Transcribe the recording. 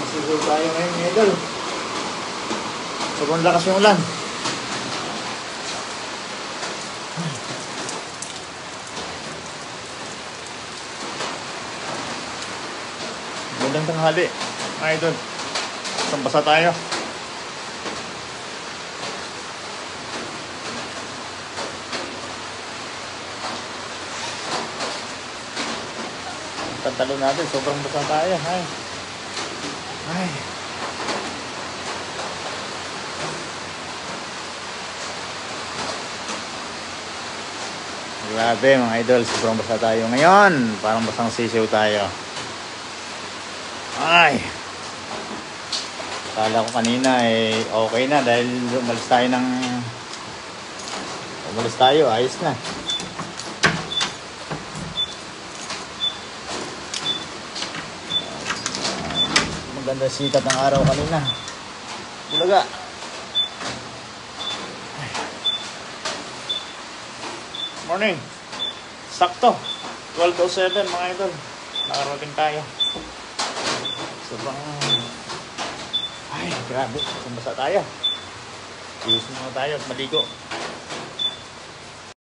Susunod tayo ngayon mga idol. Sobrang lakas yung ulan. Magandang tanghali mga idol. Basa tayo. Talo natin, sobrang basa tayo. Ay. Grabe mga idol, sobrang basa tayo ngayon. Parang basang sisiw tayo. Ay. Akala ko kanina okay na dahil umalis tayo, ayos na. Ganda sikat ng araw kanina. Bulaga. Morning. Sakto. 12:07 mga idol. Nakarating tayo. Sobrang grabe. Basa tayo. Iusin muna tayo at maligo.